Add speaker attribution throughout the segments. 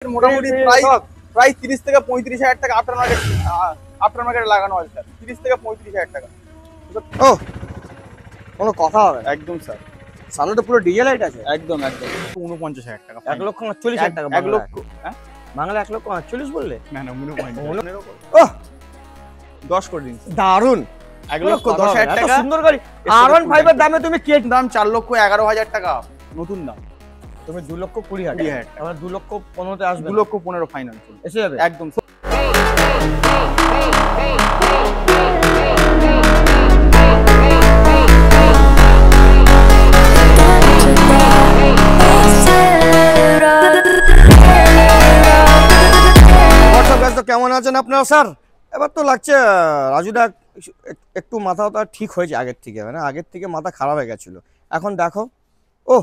Speaker 1: মোটামুটি প্রায় 30 থেকে 35,000 টাকা আফটার মার্কেটে লাগানো আছে স্যার। 30 থেকে 35,000 টাকা।
Speaker 2: ও কোনো কথা হবে না।
Speaker 1: একদম স্যার,
Speaker 2: সামনে পুরো ডিজেল লাইট আছে।
Speaker 1: একদম 49,000 টাকা।
Speaker 2: 1,48,000 টাকা।
Speaker 1: 1 লক্ষ, হ্যাঁ
Speaker 2: বাংলা 1,48,000 বললে?
Speaker 1: না না 49,000।
Speaker 2: ও
Speaker 1: 10 করে দিন।
Speaker 2: দারুন।
Speaker 1: 1,10,000 টাকা
Speaker 2: সুন্দর গাড়ি। R15 এর দামে তুমি কে
Speaker 1: দাম 4,11,000 টাকা নতুন দাম।
Speaker 2: তুমি 2,20,000 আমরা 2,15,000 আসবে।
Speaker 1: 2,15,000 ফাইনাল
Speaker 2: এসে যাবে
Speaker 1: একদম।
Speaker 2: কেমন আছেন আপনারা স্যার? এবার তো লাগছে রাজুদা একটু মাথাটা ঠিক হয়েছে আগের থেকে, মানে আগের থেকে মাথা খারাপ হয়ে গেছিল। এখন দেখো ও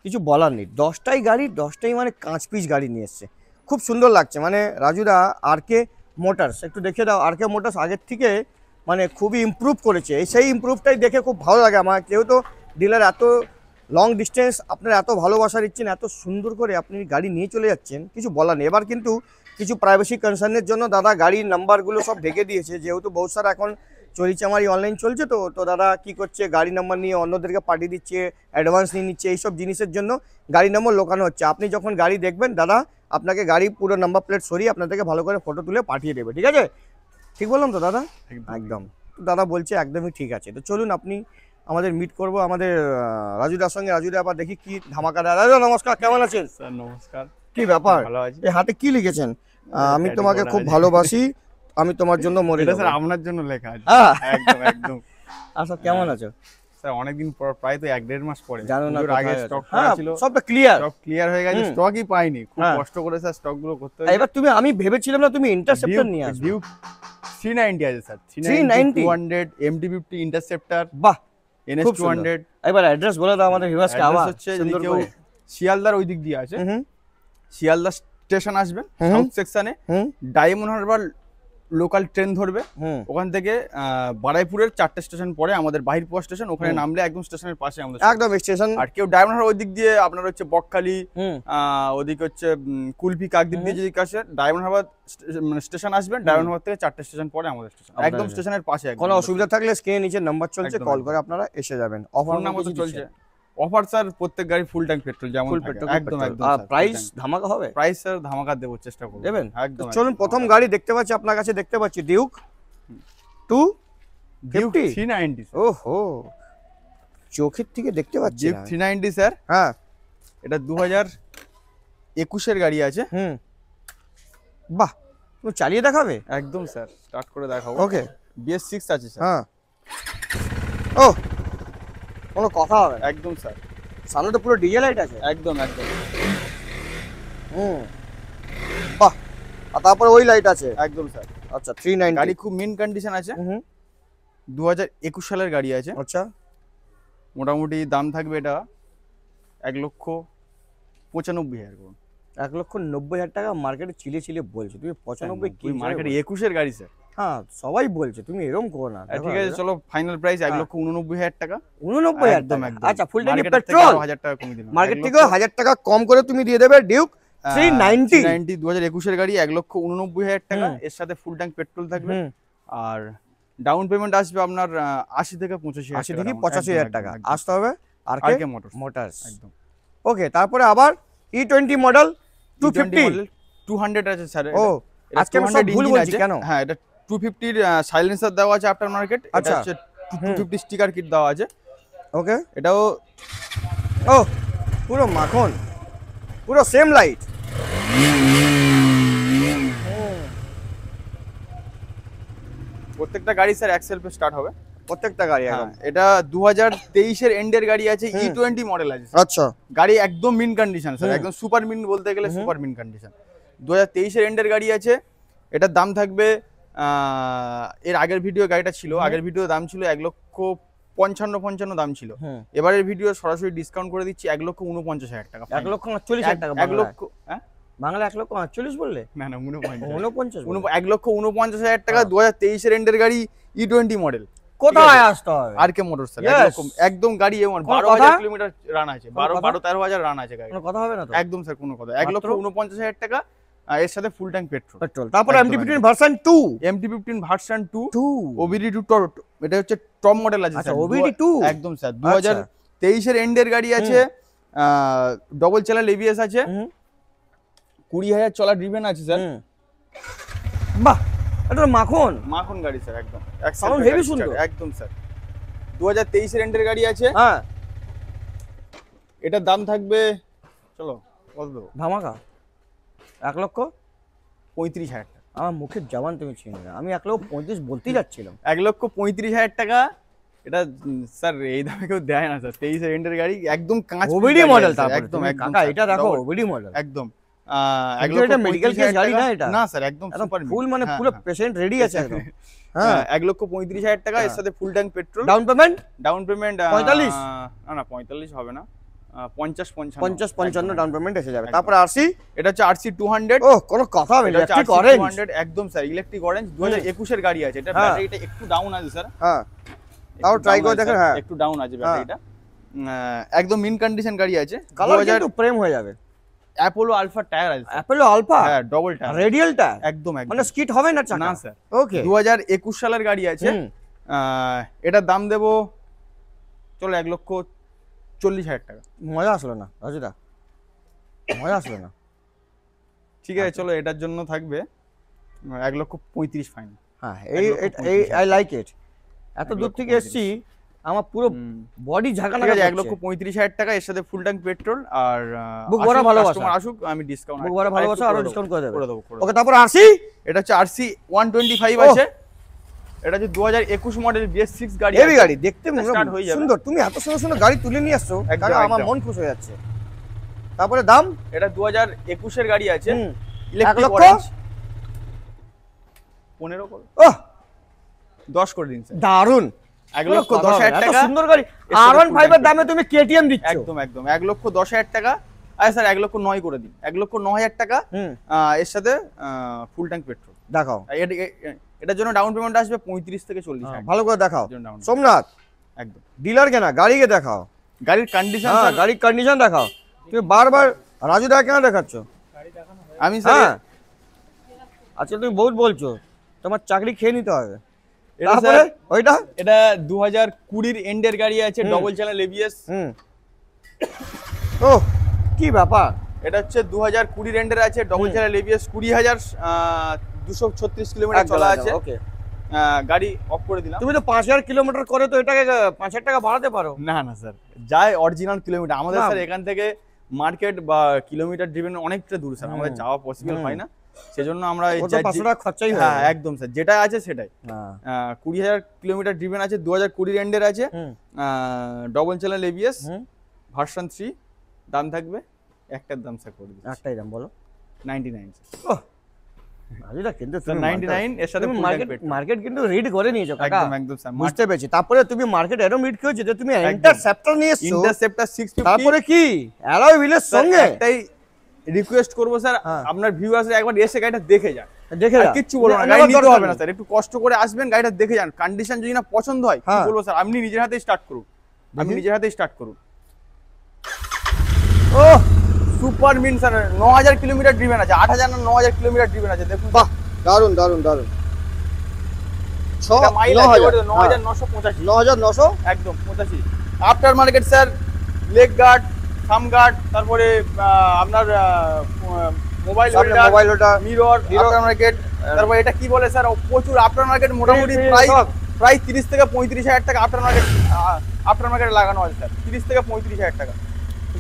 Speaker 2: কিছু বলার নেই, 10টাই গাড়ি, 10টাই মানে কাঁচ পিচ গাড়ি নিয়ে এসছে, খুব সুন্দর লাগছে। মানে রাজুদা আর.কে মোটরস একটু দেখে দাও। আর.কে মোটরস আগের থেকে মানে খুবই ইমপ্রুভ করেছে, সেই ইমপ্রুভটাই দেখে খুব ভালো লাগে আমার। যেহেতু ডিলার এত লং ডিস্টেন্স আপনার এত ভালোবাসা দিচ্ছেন, এত সুন্দর করে আপনি গাড়ি নিয়ে চলে যাচ্ছেন, কিছু বলার নেই। এবার কিন্তু কিছু প্রাইভেসি কনসার্নের জন্য দাদা গাড়ির নাম্বারগুলো সব ঢেকে দিয়েছে, যেহেতু বহু সারা এখন চলিচামারি অনলাইন চলছে। তো দাদা কি করছে, গাড়ি নাম্বার নিয়ে অন্যদেরকে পাঠিয়ে দিচ্ছে, অ্যাডভান্স নিয়ে নিচ্ছে, এইসব জিনিসের জন্য গাড়ি নম্বর লোকানো হচ্ছে। আপনি যখন গাড়ি দেখবেন দাদা আপনাকে গাড়ি পুরো নাম্বার প্লেট সরিয়ে আপনাদেরকে ভালো করে ফটো তুলে পাঠিয়ে দেবে, ঠিক আছে? ঠিক বললাম তো দাদা? একদম। দাদা বলছে একদমই ঠিক আছে। তো চলুন আপনি আমাদের মিট করব আমাদের রাজুদার সঙ্গে। রাজুদা আবার দেখি কি ধামাকা দেয়। রাজু নমস্কার, কেমন আছেন?
Speaker 1: স্যার নমস্কার।
Speaker 2: কি ব্যাপার,
Speaker 1: ভালো আছি।
Speaker 2: এই হাতে কি লিখেছেন? আমি তোমাকে খুব ভালোবাসি, আমি তোমার জন্য মরে যাব।
Speaker 1: স্যার আপনার জন্য লেখা আছে। একদম একদম।
Speaker 2: আচ্ছা কেমন আছো?
Speaker 1: স্যার অনেকদিন পর, প্রায় তো 1-1.5 মাস পরে
Speaker 2: জানো না
Speaker 1: আগে স্টক ছিল,
Speaker 2: সবটা ক্লিয়ার,
Speaker 1: সব ক্লিয়ার হয়ে গেছে, স্টকই পাইনি। খুব কষ্ট করে স্যার স্টক গুলো করতে হয়েছে।
Speaker 2: এবার তুমি, আমি ভেবেছিলাম না তুমি ইন্টারসেপ্টর নিয়ে আসবে।
Speaker 1: ডিউক 390 আছে স্যার, 390 200 MT50 ইন্টারসেপ্টর, বাহ, NS 200।
Speaker 2: এবার অ্যাড্রেস বলে দাও আমাদের ভিউয়ার্সকে। আবার
Speaker 1: হচ্ছে যদি কেউ শিয়ালদার ওই দিক দিয়ে আছে, শিয়ালদা স্টেশন আসবেন, সাউথ সেকশনে ডায়মন্ড হারবার লোকাল ট্রেন ধরবে, ওখান থেকে বারাইপুরের 4টে স্টেশন পরে আমাদের বাহিরপুর স্টেশন, ওখানে নামলে একদম স্টেশনের পাশে আমাদের
Speaker 2: একদম স্টেশন।
Speaker 1: আর কেউ ডায়মন্ড হারবার ওই দিক দিয়ে আপনার হচ্ছে বকখালি, ওদিকে হচ্ছে কুলপি কাকদ্বীপ দিয়ে যদি কাছে ডায়মন্ড হারবার মানে স্টেশন আসবেন, ডায়মন্ড হারবার থেকে 4টে স্টেশন পরে আমাদের স্টেশন, একদম স্টেশনের পাশে।
Speaker 2: কোনো অসুবিধা থাকলে স্ক্রিনে নিচে নাম্বার চলছে, কল করে আপনারা এসে যাবেন। অফার নাম্বার
Speaker 1: চলছে, অফার স্যার প্রত্যেক গাড়ি ফুল ট্যাঙ্ক পেট্রোল যেমন একদম একদম।
Speaker 2: আর প্রাইস ধামাকা হবে?
Speaker 1: প্রাইস স্যার ধামাকা দেব, চেষ্টা করব
Speaker 2: দেবেন
Speaker 1: একদম।
Speaker 2: চলুন প্রথম গাড়ি দেখতে পাচ্ছি আপনার কাছে, দেখতে পাচ্ছি ডিউক
Speaker 1: 390।
Speaker 2: ওহো, চোখের থেকে দেখতে পাচ্ছি
Speaker 1: ডিউক 390 স্যার।
Speaker 2: হ্যাঁ,
Speaker 1: এটা 2021 এর গাড়ি আছে।
Speaker 2: বাহ, তুমি চালিয়ে দেখাবে?
Speaker 1: একদম স্যার, স্টার্ট করে দেখাবো।
Speaker 2: ওকে,
Speaker 1: BS6 আছে স্যার।
Speaker 2: হ্যাঁ, ও কোনো কথা হবে?
Speaker 1: একদম স্যার,
Speaker 2: সামনে তো পুরো ডিজেল লাইট আছে।
Speaker 1: একদম একদম।
Speaker 2: বাহ, আর তারপরে ওই লাইট আছে।
Speaker 1: একদম স্যার।
Speaker 2: আচ্ছা 390
Speaker 1: গাড়ি খুব মিন কন্ডিশন আছে। 2021 সালের গাড়ি আছে।
Speaker 2: আচ্ছা,
Speaker 1: মোটামুটি দাম থাকবে এটা 1,95,000 করুন।
Speaker 2: 1,90,000 টাকা মার্কেটে চিলে বলছো তুমি। 95 কি
Speaker 1: মার্কেটে 21 এর গাড়ি স্যার।
Speaker 2: হ্যাঁ সবাই বলছে, তুমি এরকম করো না।
Speaker 1: ঠিক আছে চলো, ফাইনাল প্রাইস 1,89,000 টাকা।
Speaker 2: 89,000
Speaker 1: টাকা।
Speaker 2: আচ্ছা, ফুল ট্যাঙ্কি পেট্রোল
Speaker 1: 1000 টাকা কমিয়ে দিলাম।
Speaker 2: মার্কেট থেকে 1000 টাকা কম করে তুমি দিয়ে দেবে ডিউক 390
Speaker 1: 2021 এর গাড়ি 1,89,000 টাকা। এর সাথে ফুল ট্যাঙ্ক পেট্রোল থাকবে, আর ডাউন পেমেন্ট আসবে আপনার 80 থেকে 85,000
Speaker 2: টাকা আসতে হবে।
Speaker 1: আর.কে
Speaker 2: মোটরস
Speaker 1: একদম।
Speaker 2: ওকে, তারপরে আবার E20 মডেল
Speaker 1: 200 আছে স্যার।
Speaker 2: ও আজকে আমি সব ভুল বলছি কেন?
Speaker 1: হ্যাঁ, এটা 250 এর সাইলেন্সার দেওয়া আছে আফটার মার্কেট। এটা হচ্ছে 250 স্টিকার কিট দেওয়া আছে।
Speaker 2: ওকে,
Speaker 1: এটাও
Speaker 2: ও পুরো মাখন, পুরো সেম লাইট।
Speaker 1: প্রত্যেকটা গাড়ি স্যার এক্সেলফে স্টার্ট হবে,
Speaker 2: প্রত্যেকটা গাড়ি।
Speaker 1: এটা 2023 এর এন্ডের গাড়ি আছে, E20 মডেল আছে।
Speaker 2: আচ্ছা,
Speaker 1: গাড়ি একদম মিন কন্ডিশন স্যার, একদম সুপার মিন বলতে গেলে সুপার মিন কন্ডিশন। 2023 এর এন্ডের গাড়ি আছে। এটার দাম থাকবে, এর আগের ভিডিও গাড়িটা ছিল, আগের ভিডিও দাম ছিল 1,55,000 দাম ছিল। এবারের ভিডিও সরাসরি ডিসকাউন্ট করে দিচ্ছি 1,49,000 টাকা।
Speaker 2: 1,48,000 টাকা।
Speaker 1: 1 লক্ষ, হ্যাঁ
Speaker 2: বাংলা 1,48,000 বললে?
Speaker 1: না না 49,000।
Speaker 2: 49
Speaker 1: 1,49,000 টাকা 2023 এর এন্ডের গাড়ি E20 মডেল।
Speaker 2: কোথায় আসতে হবে?
Speaker 1: আর কে মোটর স্যার,
Speaker 2: Yes.
Speaker 1: একদম গাড়ি এমন
Speaker 2: কোনো
Speaker 1: 12,000
Speaker 2: কথা?
Speaker 1: কিলোমিটার রান আছে,
Speaker 2: কোনো কথা?
Speaker 1: 13,000 রান আছে গাড়ি।
Speaker 2: কোনো কথা হবে না তো?
Speaker 1: একদম স্যার কোনো কথা,
Speaker 2: মাত্র?
Speaker 1: 1,49,000 টাকা, এর সাথে ফুল ট্যাঙ্ক পেট্রোল।
Speaker 2: পেট্রোল। তারপর
Speaker 1: একদম,
Speaker 2: MT-15
Speaker 1: একদম।
Speaker 2: ভার্সন 2
Speaker 1: MT-15 ভার্সন 2
Speaker 2: 2
Speaker 1: OBD2 এটা হচ্ছে টপ মডেল আছে
Speaker 2: আচ্ছা,
Speaker 1: স্যার।
Speaker 2: OBD2
Speaker 1: একদম স্যার 2023 এর এন্ডের গাড়ি আছে, ডবল চ্যানেল ABS আছে, 20,000 চলা ড্রিভেন আছে স্যার।
Speaker 2: বাহ, এটা তো মাখন
Speaker 1: মাখন গাড়ি স্যার, একদম
Speaker 2: Sound heavy সুন্দর।
Speaker 1: একদম স্যার 2023 এর এন্ডের গাড়ি আছে।
Speaker 2: হ্যাঁ,
Speaker 1: এটার দাম থাকবে, চলো কত দেবো,
Speaker 2: ধামাকা
Speaker 1: 35,000 টাকা।
Speaker 2: আমার মুখের জবান তুমি চিনি না, আমি 1,35,000 বলতেই যাচ্ছিলাম।
Speaker 1: 1,35,000 টাকা। এটা স্যার এই দামে কেউ দেয় না স্যার, 23 এর এন্ডের গাড়ি, একদম কাঁচ
Speaker 2: ওবিডি মডেল, তারপর
Speaker 1: একদম একদম
Speaker 2: কাকা এটা দেখো
Speaker 1: double-
Speaker 2: ওবিডি মডেল,
Speaker 1: একদম
Speaker 2: কিন্তু এটা medical case গাড়ি না এটা?
Speaker 1: না স্যার, একদম
Speaker 2: একদম
Speaker 1: সুপার
Speaker 2: ফুল মানে পুরো পেশেন্ট রেডি আছে একদম।
Speaker 1: হ্যাঁ
Speaker 2: হ্যাঁ,
Speaker 1: 1,35,000 টাকা, এর
Speaker 2: হ্যাঁ।
Speaker 1: সাথে full tank petrol.
Speaker 2: Down payment
Speaker 1: down payment
Speaker 2: 45?
Speaker 1: না না 45 হবে না, 50-55
Speaker 2: 50-55 ডাউন পেমেন্ট এসে যাবে।
Speaker 1: একদম।
Speaker 2: তারপর আরসি,
Speaker 1: এটা হচ্ছে RC 200।
Speaker 2: ও কোনো কথা হবে না,
Speaker 1: এটা হচ্ছে
Speaker 2: ইলেকট্রিক
Speaker 1: RC
Speaker 2: অরেঞ্জ।
Speaker 1: 200 একদম স্যার, ইলেকট্রিক অরেঞ্জ 2021 এর গাড়ি আছে। এটা
Speaker 2: হ্যাঁ।
Speaker 1: ব্যাটারিটা একটু ডাউন আছে স্যার,
Speaker 2: হ্যাঁ, তাও
Speaker 1: একটু
Speaker 2: ট্রাই
Speaker 1: down
Speaker 2: করে
Speaker 1: আছে
Speaker 2: দেখেন।
Speaker 1: স্যার,
Speaker 2: হ্যাঁ,
Speaker 1: একটু ডাউন আছে ব্যাটারিটা। একদম মিন কন্ডিশন গাড়ি আছে।
Speaker 2: কালার কিন্তু প্রেম হয়ে যাবে।
Speaker 1: অ্যাপোলো আলফা টায়ার আছে স্যার।
Speaker 2: অ্যাপোলো আলফা,
Speaker 1: হ্যাঁ ডবল টায়ার,
Speaker 2: রেডিয়ালটা
Speaker 1: একদম একদম।
Speaker 2: মানে স্কিট হবে না চাকা?
Speaker 1: না স্যার,
Speaker 2: ওকে।
Speaker 1: 2021 সালের গাড়ি আছে। এটার দাম দেবো, চলো 1,40,000 টাকা।
Speaker 2: মজা আসলো না রাজুদা, মজা আসলো না।
Speaker 1: ঠিক আছে চলো, এটার জন্য থাকবে 1,35,000 ফাইনাল।
Speaker 2: হ্যাঁ, এই আই লাইক ইট। এত দূর থেকে এসেছি, আমার পুরো বডি ঝাঁকানা
Speaker 1: ঠিক আছে,
Speaker 2: করছে।
Speaker 1: 1,35,000 টাকা, এর সাথে ফুল ট্যাঙ্ক পেট্রোল। আর
Speaker 2: বুক ভরা ভালোবাসা।
Speaker 1: কাস্টমার আসুক, আমি ডিসকাউন্ট
Speaker 2: বুক ভরা ভালোবাসা আরো ডিসকাউন্ট করে দেবে।
Speaker 1: করে দেবো।
Speaker 2: ওকে, তারপর আরসি,
Speaker 1: এটা হচ্ছে RC 125
Speaker 2: ওহ।
Speaker 1: আছে। এটা হচ্ছে 2021 মডেল BS6 গাড়ি।
Speaker 2: হেভি গাড়ি, দেখতে
Speaker 1: Start হয়ে যাবে।
Speaker 2: সুন্দর। তুমি এত সুন্দর সুন্দর গাড়ি তুলে নিয়ে আসছো,
Speaker 1: একদম,
Speaker 2: কাকা আমার
Speaker 1: একদম।
Speaker 2: মন খুশ হয়ে যাচ্ছে। তারপরে দাম,
Speaker 1: এটা 2021 এর গাড়ি আছে,
Speaker 2: 1
Speaker 1: ইলেকট্রিক
Speaker 2: লক্ষ?
Speaker 1: অরেঞ্জ। 15 করে,
Speaker 2: ওহ
Speaker 1: 10 করে দিন স্যার।
Speaker 2: দারুন,
Speaker 1: 1,10,000
Speaker 2: এত
Speaker 1: টাকা।
Speaker 2: সুন্দর গাড়ি।
Speaker 1: এর সাথে
Speaker 2: R15
Speaker 1: full
Speaker 2: এর
Speaker 1: tank
Speaker 2: দামে তুমি কেটিএম দিচ্ছ।
Speaker 1: একদম একদম 1,10,000 টাকা। আচ্ছা স্যার 1,09,000 করে দিন, 1,09,000 টাকা। এর সাথে ফুল ট্যাঙ্ক পেট্রোল।
Speaker 2: দেখাও,
Speaker 1: এটার জন্য ডাউন পেমেন্ট আসবে 35 থেকে 40,000।
Speaker 2: ভালো করে দেখাও।
Speaker 1: এর জন্য down payment।
Speaker 2: সোমনাথ,
Speaker 1: একদম
Speaker 2: ডিলার কেনা, গাড়িকে দেখাও।
Speaker 1: গাড়ির কন্ডিশন
Speaker 2: হ্যাঁ, গাড়ির কন্ডিশন দেখাও। তুমি বারবার রাজু দা কেন দেখাচ্ছ?
Speaker 1: আমি স্যার
Speaker 2: হ্যাঁ, আচ্ছা তুমি বহুত বলছো, তোমার চাকরি খেয়ে নিতে হবে।
Speaker 1: এটা
Speaker 2: তারপরে
Speaker 1: স্যার,
Speaker 2: ওইটা
Speaker 1: এটা 2020 এর এন্ডের গাড়ি আছে, ডবল চ্যানেল ABS।
Speaker 2: ও কি ব্যাপার?
Speaker 1: এটা হচ্ছে 2020 এর এন্ডের আছে, ডবল চ্যানেল ABS, 20,236 কিলোমিটার চলা আছে।
Speaker 2: ওকে,
Speaker 1: গাড়ি অফ করে দিলাম।
Speaker 2: তুমি তো 5,000 কিলোমিটার করে তো এটাকে 5,000 টাকা বাড়াতে পারো।
Speaker 1: না না স্যার, যায় অরিজিনাল কিলোমিটার। আমাদের
Speaker 2: না।
Speaker 1: স্যার এখান থেকে মার্কেট বা কিলোমিটার ড্রিভেন অনেকটা দূর স্যার, আমাদের যাওয়া পসিবল হয় না। সেজন্য আমরা
Speaker 2: ও তো 500 টাকা খরচাই হয়।
Speaker 1: হ্যাঁ একদম স্যার, যেটা আছে সেটাই।
Speaker 2: হ্যাঁ,
Speaker 1: 20,000 কিলোমিটার ড্রিভেন আছে, 2020 এন্ডের আছে, ডবল চ্যানেল ABS ভার্সন 3। দাম থাকবে, একটার দাম স্যার করে দিচ্ছি
Speaker 2: একটাই দাম বলো।
Speaker 1: 99 স্যার।
Speaker 2: ওহ রাজুদা, কিন্তু
Speaker 1: স্যার 99 এর সাথে
Speaker 2: তুমি
Speaker 1: full tank petrol।
Speaker 2: মার্কেট কিন্তু রিড করে নিয়েছো কাকা।
Speaker 1: একদম একদম স্যার।
Speaker 2: বুঝতে পেরেছি। তারপরে তুমি মার্কেট এরো মিট করেছো যে তুমি ইন্টারসেপ্টর নিয়ে এসছো।
Speaker 1: ইন্টারসেপ্টর 650।
Speaker 2: তারপরে কি অ্যালয় হুইলের সঙ্গে
Speaker 1: একটাই রিকোয়েস্ট করবো স্যার,
Speaker 2: হ্যাঁ।
Speaker 1: আপনার ভিউয়ার্সরা একবার এসে গাড়িটা দেখে যান।
Speaker 2: দেখে
Speaker 1: আর
Speaker 2: যাও।
Speaker 1: কিচ্ছু বলবো না,
Speaker 2: না,
Speaker 1: গাড়ি নিতে
Speaker 2: দরকার
Speaker 1: হবে না
Speaker 2: নেই।
Speaker 1: স্যার, একটু কষ্ট করে আসবেন, গাড়িটা দেখে যান। কন্ডিশন যদি না পছন্দ হয়, কি
Speaker 2: হ্যাঁ।
Speaker 1: বলবো স্যার, আপনি নিজের হাতেই স্টার্ট করুন। আপনি
Speaker 2: দেখি।
Speaker 1: নিজের হাতেই স্টার্ট করুন।
Speaker 2: ও
Speaker 1: super mint sir, 9,000 kilometre driven আছে, 8,000 না 9,000 কিলোমিটার ড্রিভেন আছে। দেখুন
Speaker 2: বাহ, দারুন দারুন দারুন।
Speaker 1: মাইল আছে 9,985।
Speaker 2: 9,900
Speaker 1: একদম 85। After market sir, leg guard, থাম গার্ড, তারপরে আপনার মোবাইল
Speaker 2: সামনে mobile holder,
Speaker 1: mirror,
Speaker 2: mirror,
Speaker 1: after market. তারপর এটা কি বলে স্যার, প্রচুর আফটার মার্কেট, মোটামুটি প্রায় 30 থেকে 35,000 টাকা আফটার মার্কেটে লাগানো আছে স্যার। 30 থেকে 35,000 টাকা।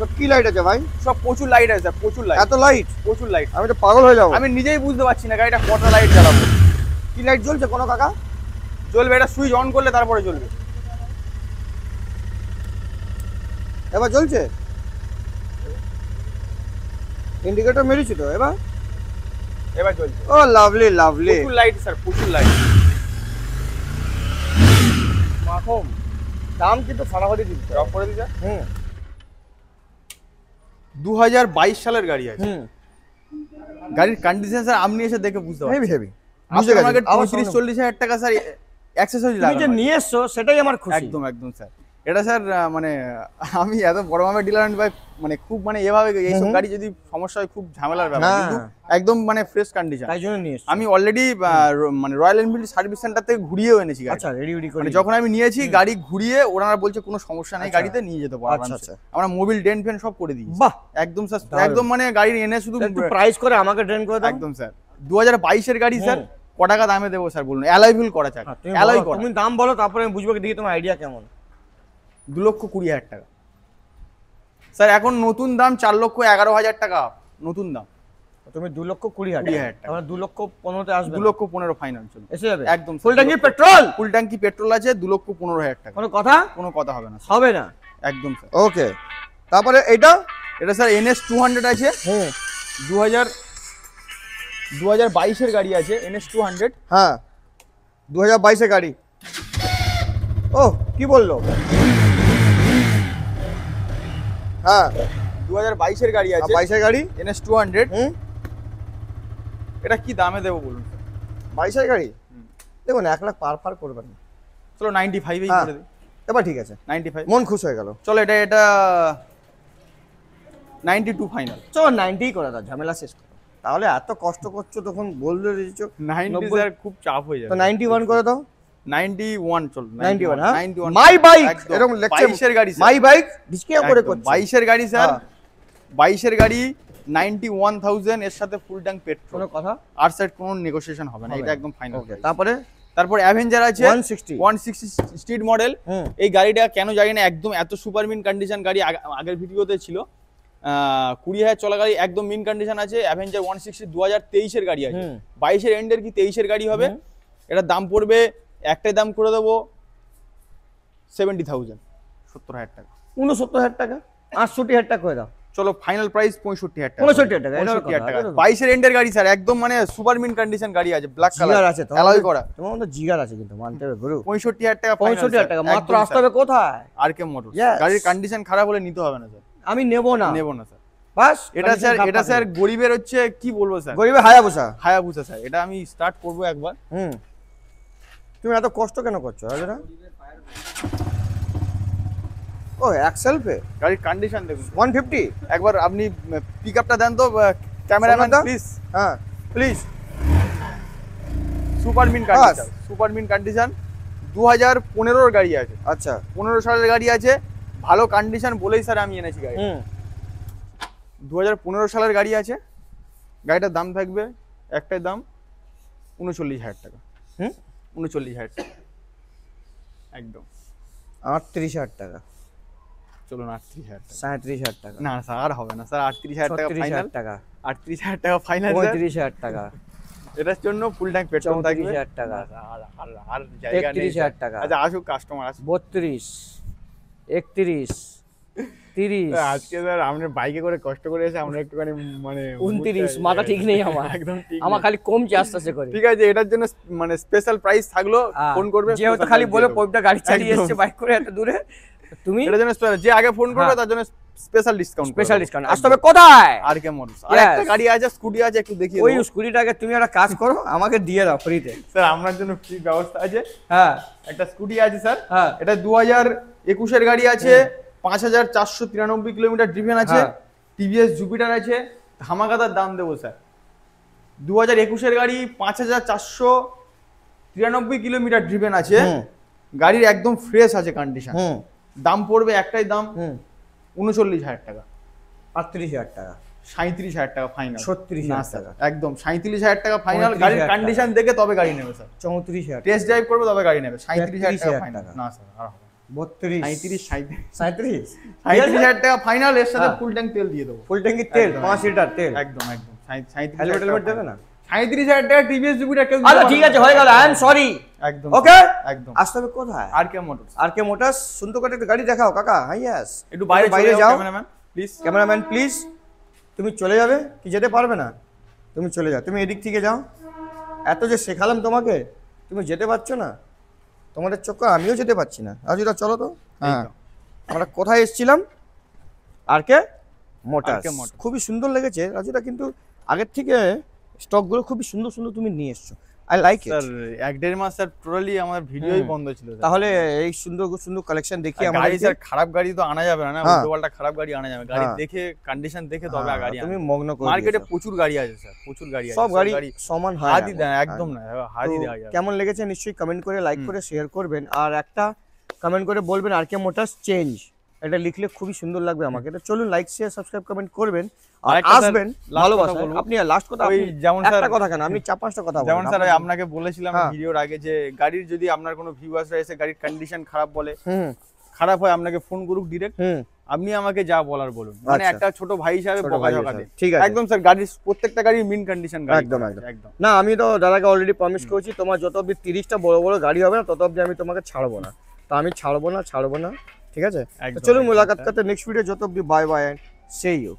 Speaker 2: সব কি লাইট আছে ভাই?
Speaker 1: সব প্রচুর লাইট আছে স্যার, প্রচুর লাইট,
Speaker 2: এত লাইট,
Speaker 1: প্রচুর লাইট।
Speaker 2: আমি তো পাগল হয়ে যাবো।
Speaker 1: আমি নিজেই বুঝতে পারছি না গাড়িটা কটা লাইট জ্বালাবো।
Speaker 2: কি লাইট জ্বলছে কোনো কাকা?
Speaker 1: জ্বলবে, এটা সুইচ অন করলে তারপরে জ্বলবে।
Speaker 2: এবার জ্বলছে, ইন্ডিকেটর মেরেছি তো এবার।
Speaker 1: এবার জ্বলছে।
Speaker 2: ও লাভলি লাভলি।
Speaker 1: প্রচুর লাইট স্যার, প্রচুর লাইট।
Speaker 2: মাখম দাম কিন্তু ফাটাফাটি দিচ্ছে।
Speaker 1: ড্রপ করে দিছে। 2022 সালের গাড়ি আছে। গাড়ির কন্ডিশন স্যার আপনি এসে দেখে বুঝতে পারবেন।
Speaker 2: Heavy heavy.
Speaker 1: আপনার মার্কেট 35-40,000 টাকা স্যার অ্যাকসেসরি
Speaker 2: তুমি যে
Speaker 1: লাগানো
Speaker 2: নিয়ে এসছো সেটাই আমার খুশি।
Speaker 1: একদম একদম স্যার। এটা স্যার মানে আমি এত বড় মাপের ডিলার ভাই, মানে খুব মানে এভাবে এইসব গাড়ি যদি সমস্যা হয় খুব ঝামেলার ব্যাপার,
Speaker 2: হ্যাঁ।
Speaker 1: কিন্তু একদম মানে ফ্রেশ কন্ডিশন।
Speaker 2: তাই জন্য নিয়ে এসছো।
Speaker 1: আমি অলরেডি মানে রয়্যাল এনফিল্ড সার্ভিস সেন্টার থেকে ঘুরিয়েও এনেছি গাড়ি।
Speaker 2: আচ্ছা, রেডি করে
Speaker 1: মানে যখন আমি নিয়েছি গাড়ি ঘুরিয়ে ওনারা বলছে কোনো সমস্যা নেই,
Speaker 2: আচ্ছা।
Speaker 1: গাড়িতে নিয়ে যেতে পারো
Speaker 2: আচ্ছা,
Speaker 1: আরামসে।
Speaker 2: আচ্ছা।
Speaker 1: আমরা মোবিল ডেন ফেন সব করে দিই
Speaker 2: বাহ,
Speaker 1: একদম স্যার,
Speaker 2: দারুণ।
Speaker 1: একদম মানে গাড়ি এনে শুধু
Speaker 2: একটু প্রাইস করে আমাকে ট্রেন করে দাও।
Speaker 1: একদম স্যার। 2022 এর গাড়ি স্যার, ক টাকা দামে দেবো স্যার বলুন? অ্যালয় হুইল করা চাকা,
Speaker 2: তুমি
Speaker 1: অ্যালয়
Speaker 2: বলো,
Speaker 1: করা,
Speaker 2: তুমি দাম বলো তারপরে আমি বুঝবো দেখি তোমার আইডিয়া কেমন।
Speaker 1: 2,20,000 টাকা স্যার। এখন নতুন দাম 4,11,000 টাকা নতুন দাম।
Speaker 2: তুমি 2,20,000
Speaker 1: 20,000 টাকা।
Speaker 2: আমরা 2,15,000 আসবে।
Speaker 1: 2,15,000 ফাইনাল চলবে
Speaker 2: এসে যাবে
Speaker 1: একদম।
Speaker 2: ফুল ট্যাঙ্কি পেট্রোল,
Speaker 1: ফুল ট্যাঙ্কি পেট্রোল আছে, 2,15,000 টাকা।
Speaker 2: কোনো কথা
Speaker 1: কোনো কথা হবে না স্যার,
Speaker 2: হবে না।
Speaker 1: একদম স্যার।
Speaker 2: ওকে, তারপরে এটা
Speaker 1: এটা স্যার NS 200 আছে, 2022 এর গাড়ি আছে NS 200।
Speaker 2: হ্যাঁ 2022 এর গাড়ি। ও কি বললো? হ্যাঁ
Speaker 1: 2022 এর গাড়ি আছে
Speaker 2: 22 এর গাড়ি।
Speaker 1: NS 200। এটা কি দামে দেবো বলুন স্যার?
Speaker 2: 22 এর গাড়ি দেখুন 1 লাখ পার করবেন।
Speaker 1: চলো 95 এই
Speaker 2: হ্যাঁ।
Speaker 1: করে দিই।
Speaker 2: এবার ঠিক আছে,
Speaker 1: 95
Speaker 2: মন খুশ হয়ে গেল।
Speaker 1: চলো এটা 92 ফাইনাল।
Speaker 2: চলো 90 করে দাও, ঝামেলা শেষ করো। তাহলে এত কষ্ট করছো তখন বললে দিচ্ছো
Speaker 1: 90 স্যার খুব চাপ হয়ে
Speaker 2: তো
Speaker 1: যাবে।
Speaker 2: 91 করে দাও।
Speaker 1: 91 চলো
Speaker 2: 91 হ্যাঁ
Speaker 1: 91
Speaker 2: মাই বাইক
Speaker 1: একদম।
Speaker 2: এরকম লেখছে
Speaker 1: 22 এর গাড়ি স্যার।
Speaker 2: মাই বাইক ডিসকে করে
Speaker 1: একদম,
Speaker 2: করছে।
Speaker 1: 22 এর গাড়ি স্যার,
Speaker 2: হ্যাঁ।
Speaker 1: 22 এর গাড়ি 91,000 এর সাথে ফুল ট্যাঙ্ক পেট্রোল।
Speaker 2: কোনো কথা
Speaker 1: আর সাইড কোনো নেগোসিয়েশন হবে না,
Speaker 2: হবে
Speaker 1: এটা
Speaker 2: না।
Speaker 1: একদম ফাইনাল।
Speaker 2: ওকে, তারপরে
Speaker 1: তারপর অ্যাভেঞ্জার আছে
Speaker 2: 160
Speaker 1: 160 স্ট্রিট মডেল। এই গাড়িটা কেন জানি না একদম এত সুপার মিন কন্ডিশন গাড়ি, আগের ভিডিওতে ছিল 20,000 চলা গাড়ি, একদম মিন কন্ডিশন আছে। অ্যাভেঞ্জার 160 2023 এর গাড়ি আছে, 22 এর এন্ডের কি 23 এর গাড়ি হবে। এটার দাম পড়বে, একটাই দাম করে দেবো 70,000, 70,000 টাকা।
Speaker 2: 69,000 টাকা 68,000 টাকা করে দাও।
Speaker 1: চলো ফাইনাল প্রাইস 65,000 টাকা।
Speaker 2: 65,000 টাকা, এটা
Speaker 1: 65,000 টাকা।
Speaker 2: কথা, এটা তো।
Speaker 1: 22 এর এন্ডের গাড়ি স্যার, একদম মানে সুপার মিন কন্ডিশন গাড়ি আছে, ব্ল্যাক
Speaker 2: জিগার
Speaker 1: কালার
Speaker 2: আছে
Speaker 1: অ্যালয় করা।
Speaker 2: তোমার মধ্যে জিগার আছে কিন্তু মানতে হবে গুরু।
Speaker 1: 65,000 টাকা,
Speaker 2: 65,000 টাকা মাত্র। আসতে হবে কোথায়?
Speaker 1: আরকে মোটরস।
Speaker 2: Yes.
Speaker 1: গাড়ির কন্ডিশন খারাপ হলে নিতে হবে না স্যার,
Speaker 2: আমি নেব না,
Speaker 1: নেব না স্যার।
Speaker 2: বাস
Speaker 1: এটা স্যার, এটা স্যার গরিবের হচ্ছে কি বলবো স্যার,
Speaker 2: গরিবে হায়াবুসা।
Speaker 1: Hayabusa sir. এটা আমি স্টার্ট করব একবার।
Speaker 2: তুমি এত কষ্ট কেন করছো রাজুরা? ও এক্সেলফে
Speaker 1: গাড়ির কন্ডিশন দেখুন
Speaker 2: 150।
Speaker 1: একবার। আপনি পিকআপটা দেন তো ক্যামেরাম্যান
Speaker 2: সোনাদা?
Speaker 1: প্লিজ,
Speaker 2: হ্যাঁ
Speaker 1: please. Super mint condition, super mint condition 2015 এর গাড়ি আছে,
Speaker 2: আচ্ছা
Speaker 1: 15 সালের গাড়ি আছে, ভালো কন্ডিশন বলেই স্যার আমি এনেছি গাড়ি। 2015 সালের গাড়ি আছে। গাড়িটার দাম থাকবে, একটাই দাম 39,000 টাকা। 39,000 টাকা একদম।
Speaker 2: 38,000 টাকা,
Speaker 1: চলুন 38,000 টাকা।
Speaker 2: 37,000 টাকা,
Speaker 1: না স্যার আর হবে না স্যার, 38,000 টাকা ফাইনাল।
Speaker 2: 36,000 টাকা,
Speaker 1: 38,000 টাকা ফাইনাল।
Speaker 2: 35,000 টাকা,
Speaker 1: এটার জন্য ফুল ট্যাঙ্ক পেট্রোল থাকবে।
Speaker 2: 34,000 টাকা,
Speaker 1: আর জায়গা নেই
Speaker 2: 33,000 টাকা,
Speaker 1: আচ্ছা আসুক কাস্টমার আসুক।
Speaker 2: 32, 31, 30,
Speaker 1: আজকে স্যার আমরা বাইকে করে কষ্ট করে এসে আমরা একটুখানি মানে
Speaker 2: 29। মাথা ঠিক নেই আমার,
Speaker 1: একদম ঠিক
Speaker 2: আমার
Speaker 1: নেই।
Speaker 2: খালি কমছে আস্তে আস্তে করে।
Speaker 1: ঠিক আছে, এটার জন্য মানে স্পেশাল প্রাইস থাকলো, ফোন করবে।
Speaker 2: যেহেতু
Speaker 1: special
Speaker 2: খালি
Speaker 1: price
Speaker 2: বলে
Speaker 1: দিয়ে দেবো।
Speaker 2: পয়টা গাড়ি চালিয়ে
Speaker 1: একদম।
Speaker 2: এসেছে বাইক করে এত দূরে, তুমি
Speaker 1: এটার জন্য special, যে আগে ফোন করবে
Speaker 2: হ্যাঁ।
Speaker 1: তার জন্য স্পেশাল ডিসকাউন্ট,
Speaker 2: স্পেশাল ডিসকাউন্ট। আসতে হবে কোথায়?
Speaker 1: আর কে মোটরস। আর
Speaker 2: Yes.
Speaker 1: একটা গাড়ি আছে, স্কুটি আছে, একটু দেখিয়ে
Speaker 2: ওই
Speaker 1: দেবো
Speaker 2: স্কুটিটাকে তুমি একটা কাজ করো, আমাকে দিয়ে দাও ফ্রিতে।
Speaker 1: স্যার। আপনার জন্য ফ্রি ব্যবস্থা আছে।
Speaker 2: হ্যাঁ
Speaker 1: একটা স্কুটি আছে স্যার,
Speaker 2: হ্যাঁ
Speaker 1: এটা 2021 এর গাড়ি আছে, 5,493 কিলোমিটার ড্রিভেন আছে।
Speaker 2: হ্যাঁ।
Speaker 1: টিভিএস জুপিটার আছে, ধামাকাদার দাম দেবো স্যার। 2021 এর গাড়ি 5,493 কিলোমিটার ড্রিভেন আছে, গাড়ির একদম ফ্রেশ আছে কন্ডিশন। দাম পড়বে, একটাই দাম 39,000 টাকা।
Speaker 2: 38,000 টাকা,
Speaker 1: 37,000 টাকা ফাইনাল।
Speaker 2: 36,000
Speaker 1: স্যার
Speaker 2: টাকা,
Speaker 1: একদম 37,000 টাকা ফাইনাল।
Speaker 2: 35,000
Speaker 1: গাড়ির
Speaker 2: টাকা।
Speaker 1: কন্ডিশন দেখে তবে গাড়ি নেবে স্যার।
Speaker 2: 34,000 টাকা,
Speaker 1: টেস্ট ড্রাইভ করবে তবে গাড়ি নেবে। 37,000 টাকা
Speaker 2: 33,000
Speaker 1: ফাইনাল।
Speaker 2: টাকা।
Speaker 1: না স্যার আর হবে না।
Speaker 2: 32,
Speaker 1: 37,000
Speaker 2: 37,000
Speaker 1: টাকা ফাইনাল। এর সাথে
Speaker 2: হ্যাঁ।
Speaker 1: ফুল ট্যাঙ্ক তেল দিয়ে দেবো।
Speaker 2: ফুল ট্যাঙ্কি তেল,
Speaker 1: একদম,
Speaker 2: 5 লিটার তেল,
Speaker 1: একদম একদম 37,000
Speaker 2: হেলমেট হেলমেট দেবে না?
Speaker 1: 37,000 টাকা টিভিএস জুপিটার কেউ দিতে
Speaker 2: আচ্ছা
Speaker 1: পারবে
Speaker 2: ঠিক
Speaker 1: না।
Speaker 2: আছে, হয়ে গেল, আই এম সরি।
Speaker 1: একদম
Speaker 2: ওকে,
Speaker 1: একদম।
Speaker 2: আসতে হবে কোথায়?
Speaker 1: আর কে মোটরস।
Speaker 2: আর কে মোটরস। সুন্দর করে একটা গাড়ি দেখাও কাকা। হ্যাঁ ইয়েস,
Speaker 1: একটু বাইরে
Speaker 2: বাইরে
Speaker 1: চলে
Speaker 2: যাও
Speaker 1: যাও ক্যামেরাম্যান প্লিজ।
Speaker 2: Cameraman please. তুমি চলে যাবে কি যেতে পারবে না? তুমি চলে যাও, তুমি এদিক থেকে যাও। এত যে শেখালাম তোমাকে, তুমি যেতে পারছো না, তোমাদের চক্কর আমিও যেতে পারছি না। রাজুদা চলো তো। হ্যাঁ, আমরা কোথায় এসেছিলাম? আর কে মোটরস। খুবই সুন্দর লেগেছে রাজুদা, কিন্তু আগের থেকে স্টকগুলো খুবই সুন্দর সুন্দর তুমি নিয়ে এসছো। I like it.
Speaker 1: স্যার 1-1.5 মাস স্যার টোটালি আমার ভিডিওই বন্ধ ছিল স্যার।
Speaker 2: তাহলে এই সুন্দর সুন্দর কালেকশন দেখি
Speaker 1: গাড়ি
Speaker 2: আমাদের
Speaker 1: স্যার খারাপ গাড়ি তো আনা যাবে না,
Speaker 2: হ্যাঁ।
Speaker 1: উল্টোপাল্টা খারাপ গাড়ি আনা যাবে, গাড়ি
Speaker 2: হ্যাঁ।
Speaker 1: দেখে কন্ডিশন দেখে তবে গাড়ি
Speaker 2: তুমি
Speaker 1: আনবে।
Speaker 2: মগ্ন করে
Speaker 1: মার্কেটে
Speaker 2: দিয়েছো।
Speaker 1: প্রচুর গাড়ি আছে স্যার, প্রচুর গাড়ি আছে,
Speaker 2: সব গাড়ি সমান হয়
Speaker 1: হাতই
Speaker 2: না।
Speaker 1: দেয় একদম না, হাতই
Speaker 2: তো
Speaker 1: দেওয়া যাবে।
Speaker 2: কেমন লেগেছে নিশ্চয়ই কমেন্ট করে লাইক করে শেয়ার করবেন, আর একটা কমেন্ট করে বলবেন আর কে মোটরস চেঞ্জ, এটা লিখলে খুবই সুন্দর লাগবে আমাকে। তো চলুন লাইক শেয়ার সাবস্ক্রাইব কমেন্ট করবেন আর
Speaker 1: আরেকটা স্যার,
Speaker 2: আসবেন
Speaker 1: last
Speaker 2: ভালোবাসা।
Speaker 1: কথা বলবো।
Speaker 2: আপনি লাস্ট কথা
Speaker 1: ওই
Speaker 2: আপনি
Speaker 1: যেমন
Speaker 2: একটা
Speaker 1: স্যার
Speaker 2: কথা কেন আপনি 4-5টা কথা
Speaker 1: যেমন
Speaker 2: বলেন।
Speaker 1: স্যার
Speaker 2: আপনার-
Speaker 1: আপনাকে বলেছিলাম
Speaker 2: হ্যাঁ।
Speaker 1: ভিডিওর আগে যে গাড়ির যদি আপনার কোনো ভিউয়ার্সরা এসে গাড়ির কন্ডিশন খারাপ বলে,
Speaker 2: হুম
Speaker 1: খারাপ হয় আপনাকে ফোন করুক ডিরেক্ট,
Speaker 2: হুম
Speaker 1: আপনি আমাকে যা বলার বলুন, মানে
Speaker 2: আচ্ছা।
Speaker 1: একটা ছোট ভাই হিসাবে
Speaker 2: ছোট
Speaker 1: বকা
Speaker 2: ভাই
Speaker 1: ঝকা
Speaker 2: হিসাবে।
Speaker 1: দেন।
Speaker 2: ঠিক আছে।
Speaker 1: একদম স্যার গাড়ির প্রত্যেকটা গাড়ির মিন কন্ডিশন গাড়ি
Speaker 2: একদম,
Speaker 1: করা
Speaker 2: একদম।
Speaker 1: আছে, একদম।
Speaker 2: না আমি তো দাদাকে অলরেডি প্রমিস করেছি, তোমার যত অব্দি 30টা বড় বড় গাড়ি হবে না তত অব্দি আমি তোমাকে ছাড়বো না। তা আমি ছাড়বো না। ঠিক আছে, তো
Speaker 1: একদম,
Speaker 2: চলুন
Speaker 1: একদম,
Speaker 2: মুলাকাত
Speaker 1: স্যার।
Speaker 2: করতে নেক্সট ভিডিও, যত অব্দি bye bye and see you.